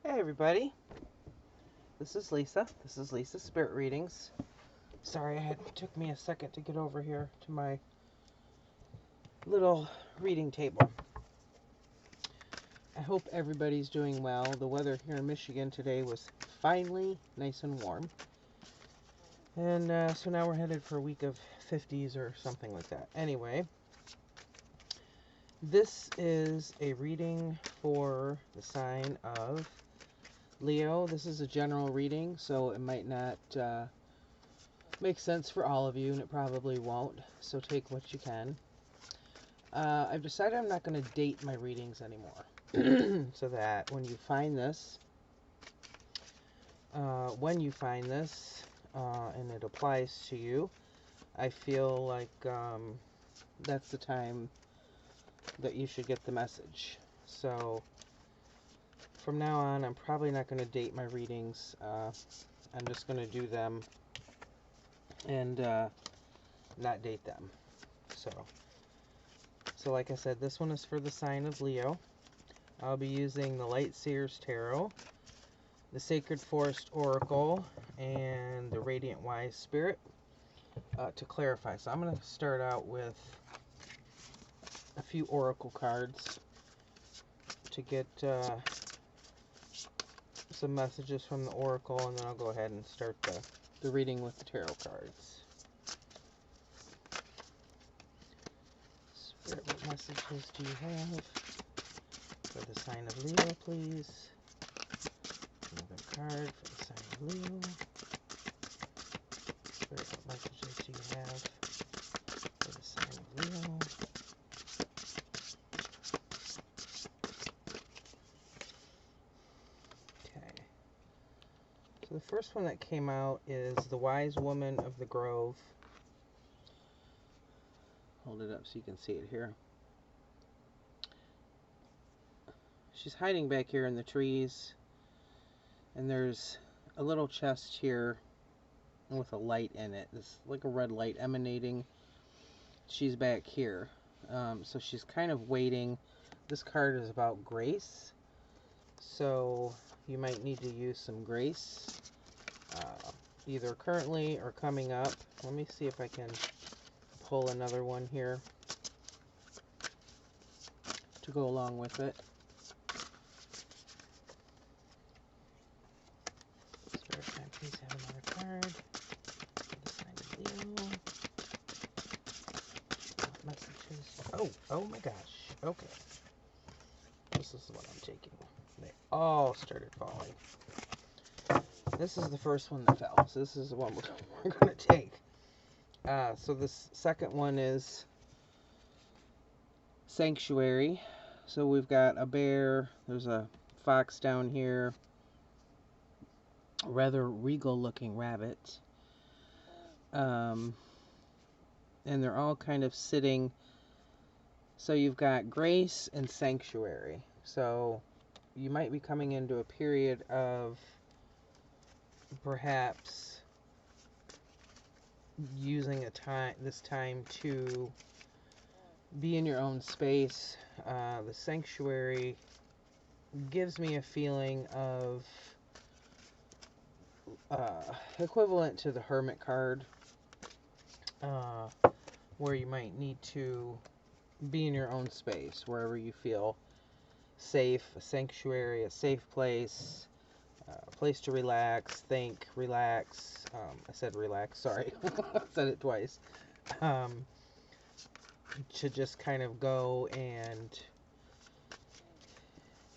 Hey everybody, this is Lisa. This is Lisa's Spirit Readings. Sorry, it took me a second to get over here to my little reading table. I hope everybody's doing well. The weather here in Michigan today was finally nice and warm. And so now we're headed for a week of 50s or something like that. Anyway, this is a reading for the sign of Leo. This is a general reading, so it might not make sense for all of you, and it probably won't, so take what you can. I've decided I'm not going to date my readings anymore, so that when you find this, and it applies to you, I feel like that's the time that you should get the message. So from now on, I'm probably not going to date my readings. I'm just going to do them and not date them. So like I said, this one is for the sign of Leo. I'll be using the Light Seers Tarot, the Sacred Forest Oracle, and the Radiant Wise Spirit to clarify. So I'm going to start out with a few oracle cards to get some messages from the oracle, and then I'll go ahead and start the reading with the tarot cards. Spirit, what messages do you have for the sign of Leo, please? Another card for the sign of Leo. Spirit, what messages do you have for the sign of Leo? So the first one that came out is the Wise Woman of the Grove. Hold it up so you can see it here. She's hiding back here in the trees, and there's a little chest here with a light in it. It's like a red light emanating. She's back here. So she's kind of waiting. This card is about grace. So you might need to use some grace, either currently or coming up. Let me see if I can pull another one here to go along with it. Spirit time, please have another card for the sign of Leo. What messages? Oh my gosh. Okay. This is what I'm taking. They all started falling. This is the first one that fell. So this is the one we're going to take. So this second one is Sanctuary. So we've got a bear. There's a fox down here. A rather regal looking rabbit. And they're all kind of sitting. So you've got grace and sanctuary. So you might be coming into a period of perhaps using this time to be in your own space. The sanctuary gives me a feeling of equivalent to the Hermit card, where you might need to be in your own space, wherever you feel safe. A sanctuary, a safe place, a place to relax, think, relax. I said relax, sorry. I said it twice. To just kind of go and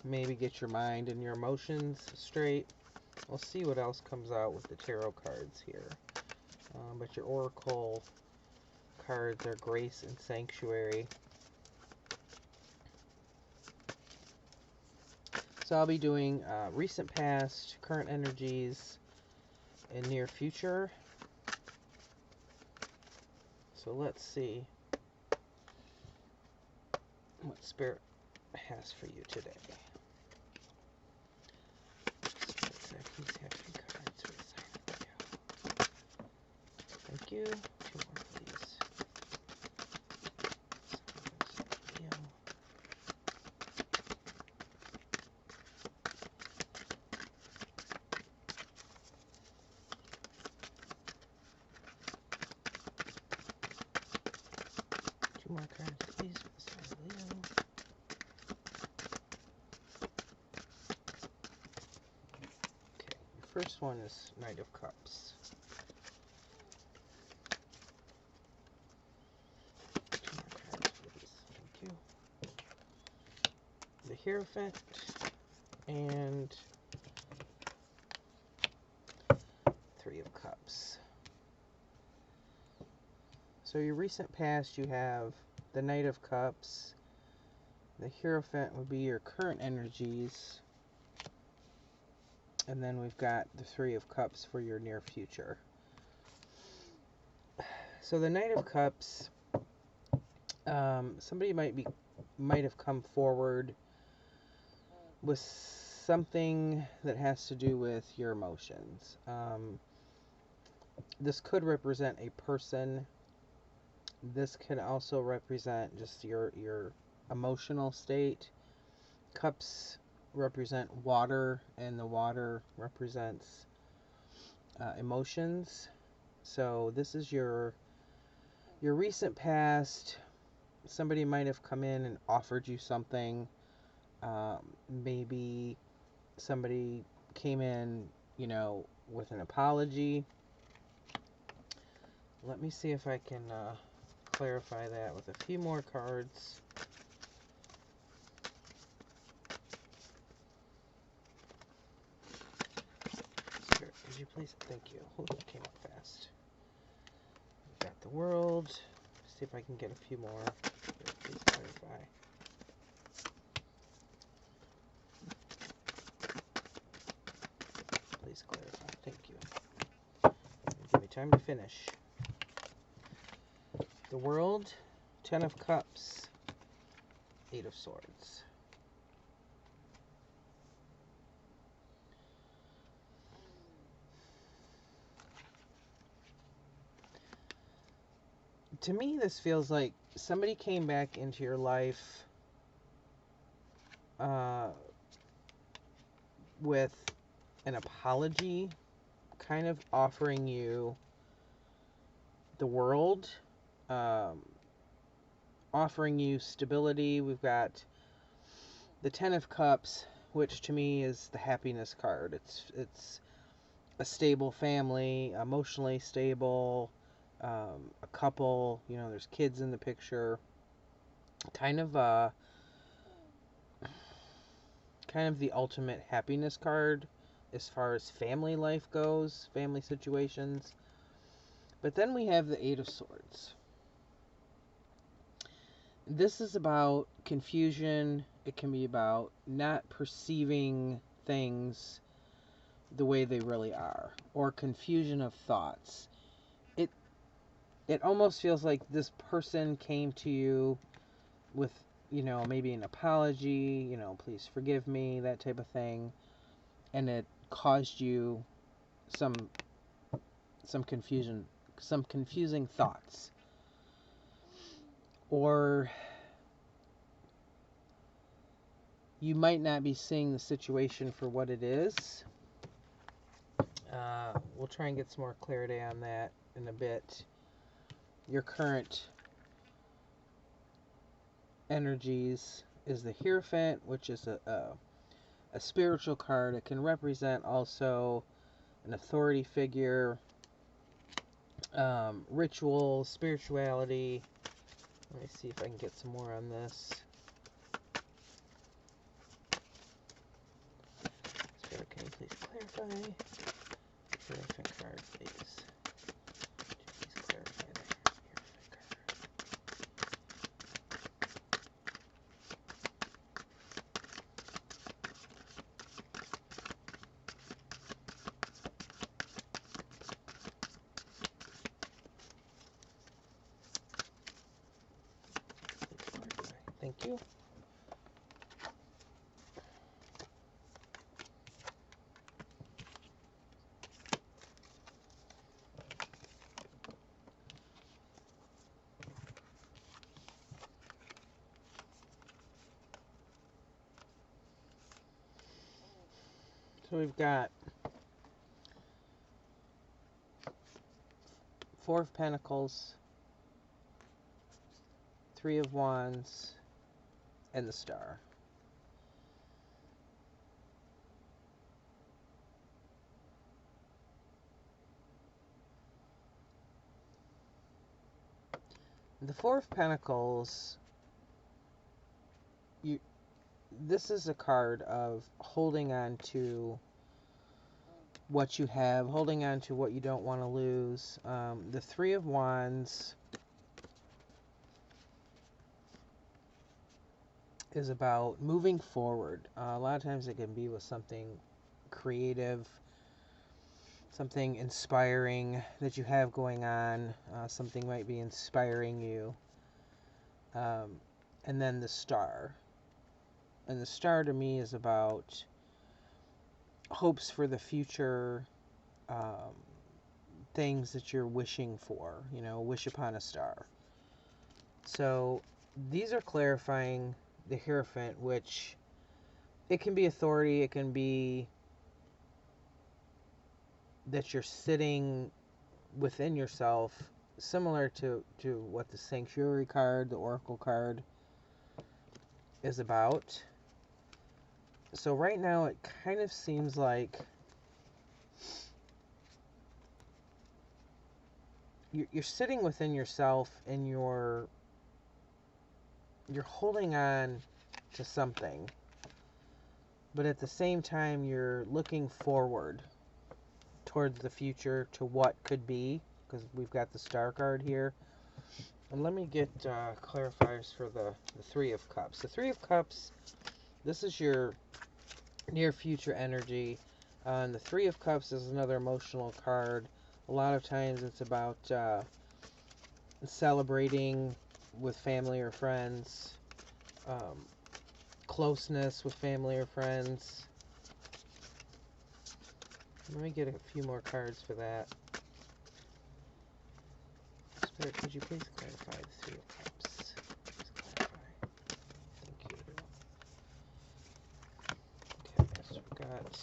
maybe get your mind and your emotions straight. We'll see what else comes out with the tarot cards here. But your oracle cards are grace and sanctuary. So I'll be doing recent past, current energies, and near future. So let's see what Spirit has for you today. Spirit, please have 3 cards for the sign of Leo. Thank you. 2 more, please. Leo. more cards, please, for the sign of Leo. Okay, your first one is Knight of Cups. Two more cards, please. Thank you. The Hierophant and Three of Cups. So your recent past, you have the Knight of Cups. The Hierophant would be your current energies. And then we've got the Three of Cups for your near future. So the Knight of Cups, somebody might have come forward with something that has to do with your emotions. This could represent a person. This could also represent just your emotional state. Cups represent water, and the water represents emotions. So this is your recent past. Somebody might have come in and offered you something. Maybe somebody came in, you know, with an apology. Let me see if I can clarify that with a few more cards. Spirit, could you please? Thank you. Oh, that came up fast. We've got the World. See if I can get a few more. Spirit, please clarify. Please clarify. Thank you. Give me time to finish. The World, Ten of Cups, Eight of Swords. To me, this feels like somebody came back into your life with an apology, kind of offering you the world, offering you stability. We've got the Ten of Cups, which to me is the happiness card. It's a stable family, emotionally stable, a couple, you know, there's kids in the picture. Kind of the ultimate happiness card as far as family life goes, family situations. But then we have the Eight of Swords. This is about confusion. It can be about not perceiving things the way they really are, or confusion of thoughts. It almost feels like this person came to you with, you know, maybe an apology, you know, please forgive me, that type of thing, and it caused you some confusion, some confusing thoughts. Or you might not be seeing the situation for what it is. We'll try and get some more clarity on that in a bit. Your current energies is the Hierophant, which is a spiritual card. It can represent also an authority figure, ritual, spirituality. Let me see if I can get some more on this. Spirit, can you please clarify? Hierophant card, please. Please clarify that Hierophant card. Thank you. So we've got Four of Pentacles, Three of Wands, and the Star. The Four of Pentacles, this is a card of holding on to what you have, holding on to what you don't want to lose. The Three of Wands is about moving forward. A lot of times it can be with something creative, something inspiring that you have going on. Something might be inspiring you. And then the Star. And the Star to me is about hopes for the future, things that you're wishing for, wish upon a star. So these are clarifying the Hierophant, which it can be authority, it can be that you're sitting within yourself, similar to what the Sanctuary card, the Oracle card, is about. So right now it kind of seems like you're sitting within yourself and you're holding on to something, but at the same time you're looking forward towards the future, to what could be, because we've got the Star card here. And let me get clarifiers for the Three of Cups. The Three of Cups, this is your near future energy. And the Three of Cups is another emotional card. A lot of times it's about celebrating with family or friends, closeness with family or friends. Let me get a few more cards for that. Spirit, could you please clarify the Three of Cups? Please clarify. Thank you. Okay, so we've got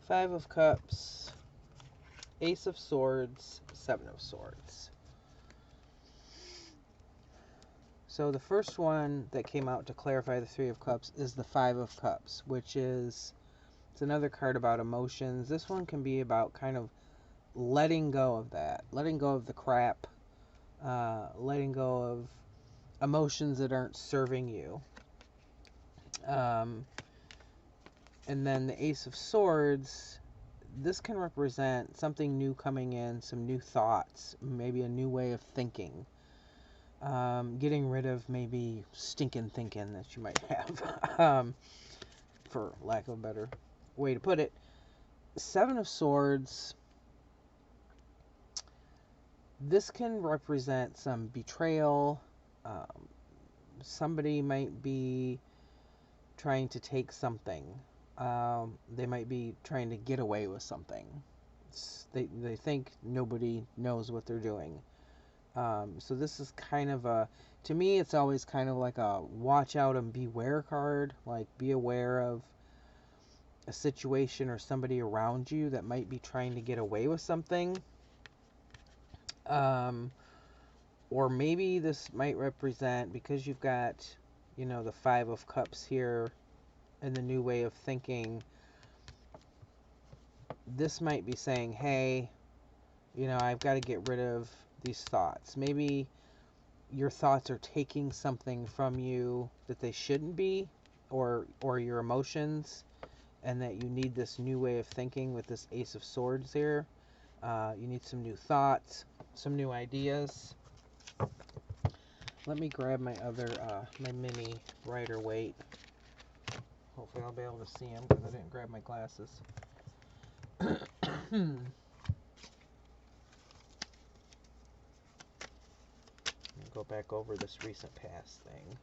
Five of Cups, Ace of Swords, Seven of Swords. So the first one that came out to clarify the Three of Cups is the Five of Cups, which is, it's another card about emotions. This one can be about kind of letting go of that, letting go of the crap, letting go of emotions that aren't serving you. And then the Ace of Swords, this can represent something new coming in, some new thoughts, maybe a new way of thinking. Getting rid of maybe stinking thinking that you might have, for lack of a better way to put it. Seven of Swords, this can represent some betrayal. Somebody might be trying to take something. They might be trying to get away with something. They think nobody knows what they're doing. So this is kind of to me, it's always kind of like a watch out and beware card. Like, be aware of a situation or somebody around you that might be trying to get away with something. Or maybe this might represent, because you've got, the Five of Cups here and the new way of thinking, this might be saying, hey, I've got to get rid of these thoughts. Maybe your thoughts are taking something from you that they shouldn't be, or your emotions, and that you need this new way of thinking with this Ace of Swords here. You need some new thoughts, some new ideas. Let me grab my other, my mini Rider-Waite. Hopefully I'll be able to see them because I didn't grab my glasses. Go back over this recent past thing.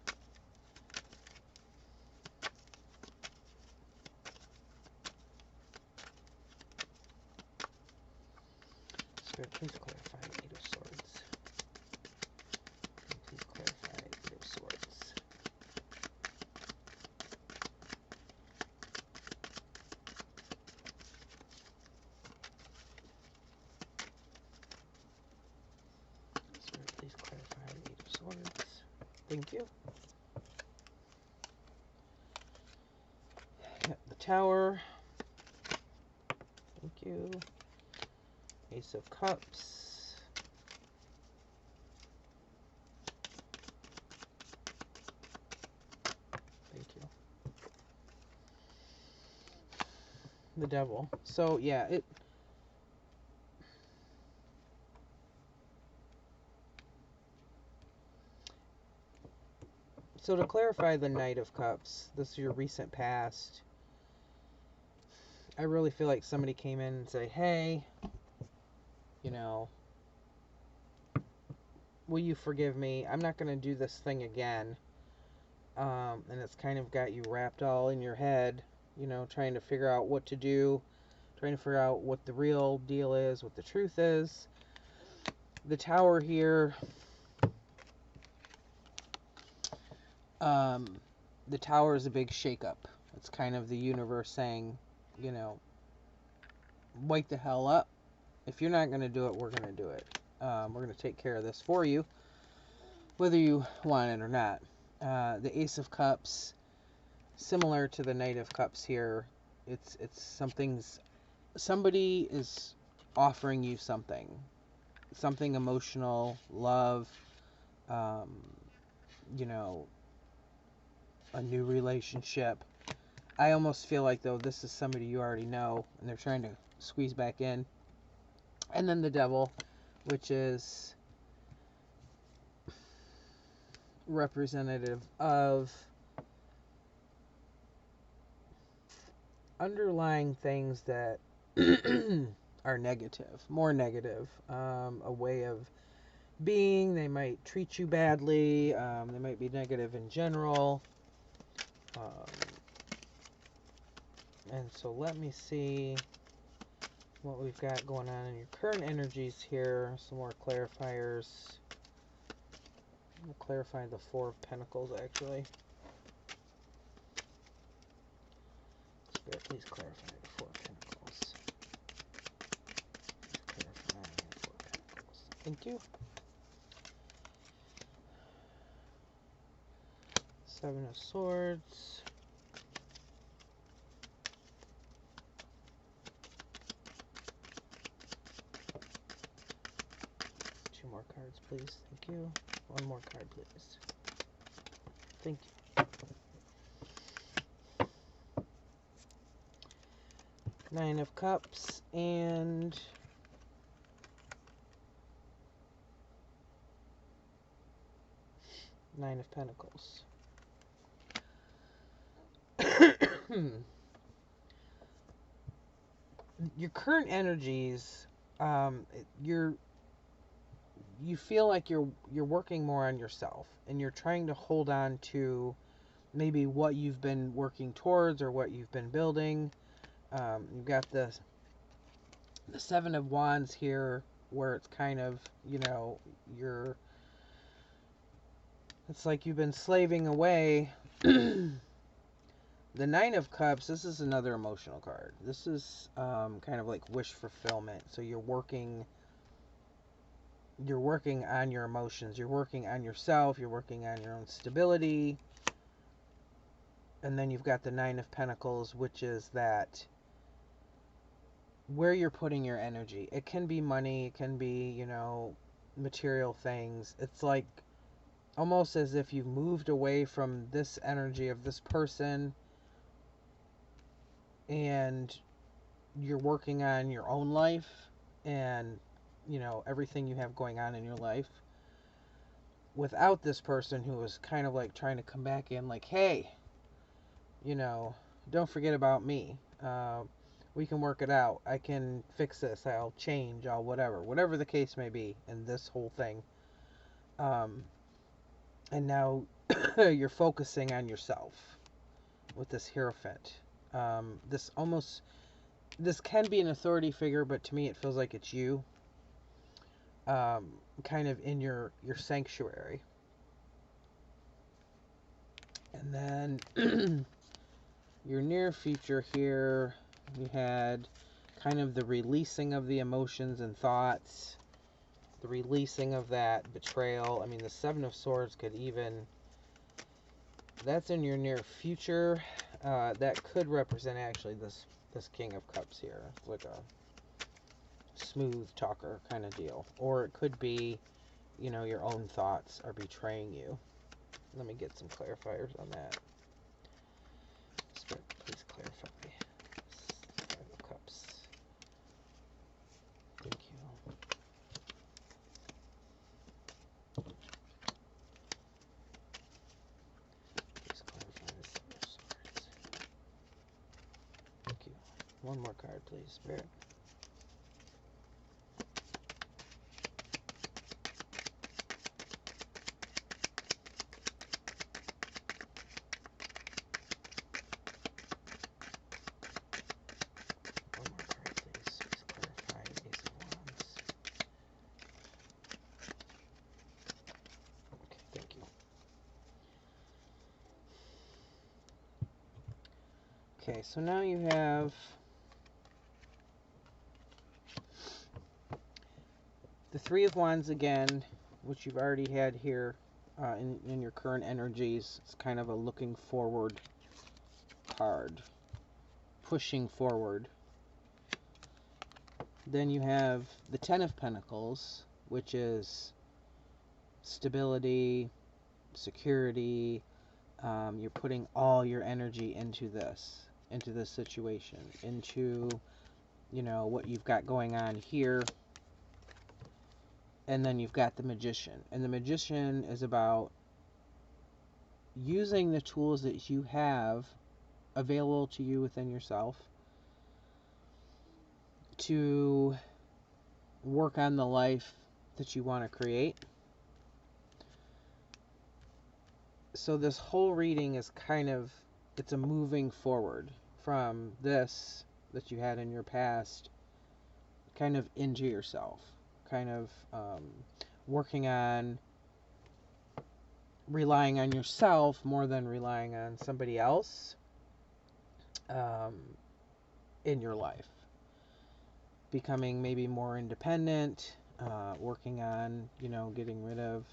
Spirit, please clarify Eight of Swords. Please clarify Eight of Swords. Thank you. Yep, the Tower. Thank you. Ace of Cups. Thank you. The Devil. So, yeah, So to clarify the Knight of Cups, this is your recent past. I really feel like somebody came in and say, hey, you know, will you forgive me? I'm not going to do this thing again. And it's kind of got you wrapped all in your head, you know, trying to figure out what to do, trying to figure out what the real deal is, what the truth is. The Tower here, the Tower is a big shakeup. It's kind of the universe saying, you know, wake the hell up. If you're not going to do it, we're going to do it. We're going to take care of this for you, whether you want it or not. The Ace of Cups, similar to the Knight of Cups here, it's somebody is offering you something emotional, love, you know, a new relationship. I almost feel like, though, this is somebody you already know, and they're trying to squeeze back in. And then the Devil, which is representative of underlying things that are negative, more negative, a way of being. They might treat you badly, they might be negative in general. And so let me see what we've got going on in your current energies here. Some more clarifiers. I'm going to clarify the Four of Pentacles, actually. Spirit, please clarify the Four of Pentacles. Clarify the Four of Pentacles. Thank you. Seven of Swords. Two more cards, please. Thank you. One more card, please. Thank you. Nine of Cups and Nine of Pentacles. Your current energies, you feel like you're working more on yourself, and you're trying to hold on to maybe what you've been working towards or what you've been building. You've got the Seven of Wands here, where it's kind of, you know, it's like you've been slaving away. The Nine of Cups, this is another emotional card. This is kind of like wish fulfillment. So you're working on your emotions. You're working on yourself. You're working on your own stability. And then you've got the Nine of Pentacles, which is that where you're putting your energy. It can be money. It can be, you know, material things. It's like almost as if you've moved away from this energy of this person, and you're working on your own life and, you know, everything you have going on in your life without this person who was kind of like trying to come back in like, hey, you know, don't forget about me. We can work it out. I can fix this. I'll change. I'll whatever the case may be in this whole thing. And now you're focusing on yourself with this Hierophant. This can be an authority figure, but to me it feels like it's you, kind of in your sanctuary. And then your near future here, you had kind of the releasing of the emotions and thoughts, the releasing of that betrayal. I mean, the Seven of Swords could even that's in your near future. That could represent actually this King of Cups here. It's like a smooth talker kind of deal. Or it could be, you know, your own thoughts are betraying you. Let me get some clarifiers on that. Spirit, please clarify. Five of Cups. Thank you. Please clarify the Seven of Swords. Thank you. One more card, please, Spirit. Okay, so now you have the Three of Wands again, which you've already had here in your current energies. It's kind of a looking forward card, pushing forward. Then you have the Ten of Pentacles, which is stability, security. You're putting all your energy into this situation, into, you know, what you've got going on here. And then you've got the Magician, and the Magician is about using the tools that you have available to you within yourself to work on the life that you want to create. So this whole reading is kind of, it's a moving forward from this that you had in your past, kind of into yourself, kind of working on relying on yourself more than relying on somebody else in your life. Becoming maybe more independent, working on, you know, getting rid of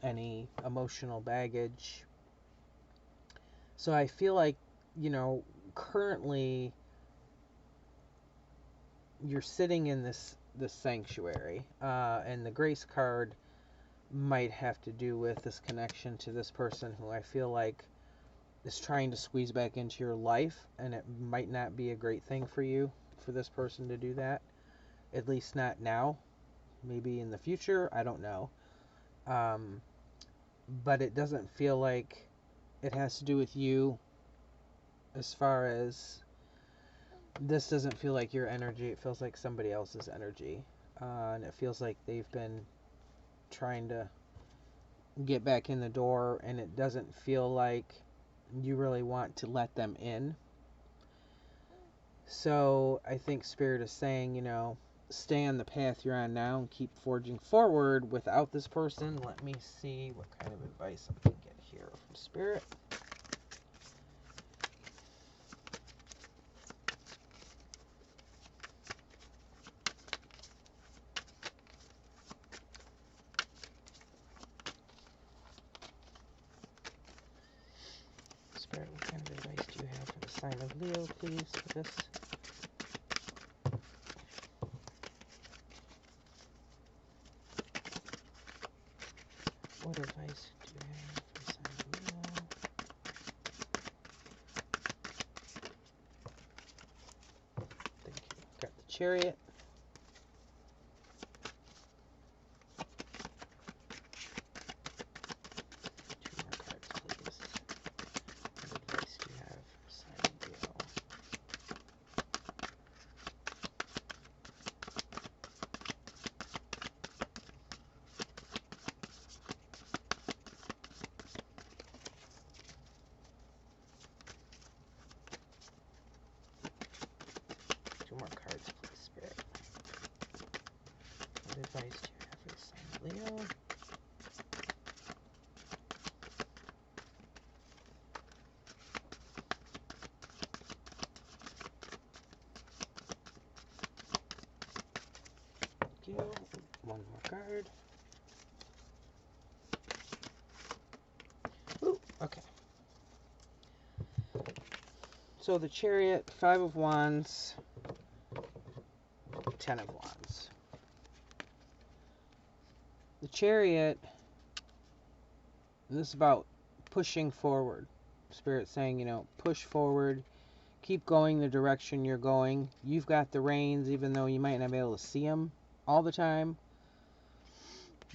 any emotional baggage. So I feel like, you know, currently you're sitting in this sanctuary, and the Grace card might have to do with this connection to this person who I feel like is trying to squeeze back into your life, and it might not be a great thing for you, for this person to do that, at least not now. Maybe in the future, I don't know. But it doesn't feel like it has to do with you, as far as this doesn't feel like your energy. It feels like somebody else's energy, and it feels like they've been trying to get back in the door, and it doesn't feel like you really want to let them in. So I think Spirit is saying, you know, stay on the path you're on now and keep forging forward without this person. Let me see what kind of advice I can get here from Spirit. Spirit, what kind of advice do you have for the sign of Leo, please, for this? What advice do you have for the sign of Leo? Thank you. Got the Chariot. More cards, please, Spirit. What advice do you have for the sign of Leo? Thank you. One more card. Ooh, okay. So the Chariot, 5 of Wands, 10 of Wands. The Chariot, this is about pushing forward. Spirit saying, you know, push forward. Keep going the direction you're going. You've got the reins, even though you might not be able to see them all the time.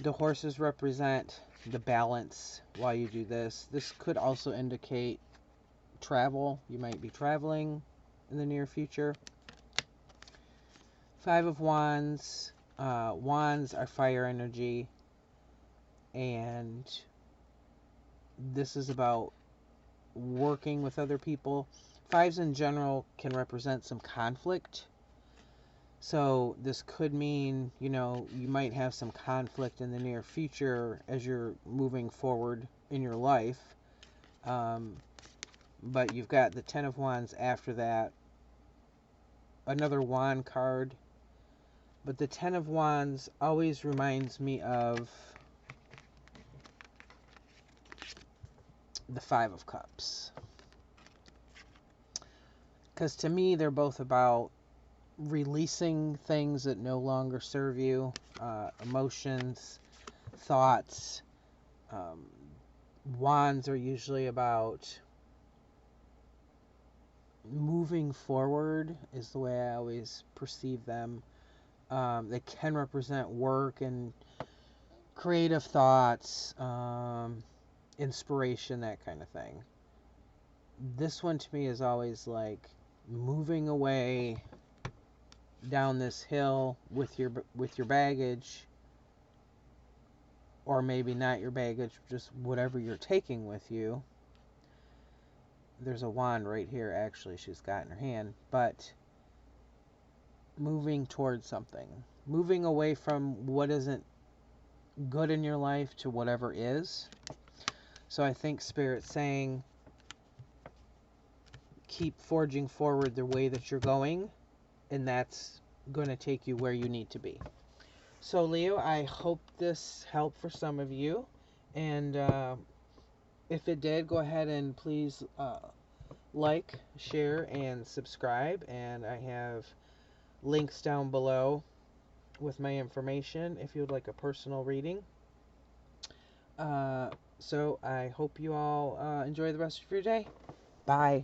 The horses represent the balance while you do this. This could also indicate travel. You might be traveling in the near future. 5 of Wands. Wands are fire energy. And this is about working with other people. 5s in general can represent some conflict. So this could mean, you know, you might have some conflict in the near future as you're moving forward in your life. But you've got the 10 of Wands after that. Another wand card. But the 10 of Wands always reminds me of the 5 of Cups. Because to me, they're both about releasing things that no longer serve you, emotions, thoughts. Wands are usually about moving forward, is the way I always perceive them. They can represent work and creative thoughts, inspiration, that kind of thing. This one to me is always like moving away down this hill with your baggage, or maybe not your baggage, just whatever you're taking with you. There's a wand right here, actually, she's got in her hand, but moving towards something, moving away from what isn't good in your life to whatever is. So I think Spirit's saying keep forging forward the way that you're going, and that's going to take you where you need to be. So Leo, I hope this helped for some of you, and if it did, go ahead and please like, share, and subscribe, and I have links down below with my information if you would like a personal reading. So I hope you all enjoy the rest of your day. Bye.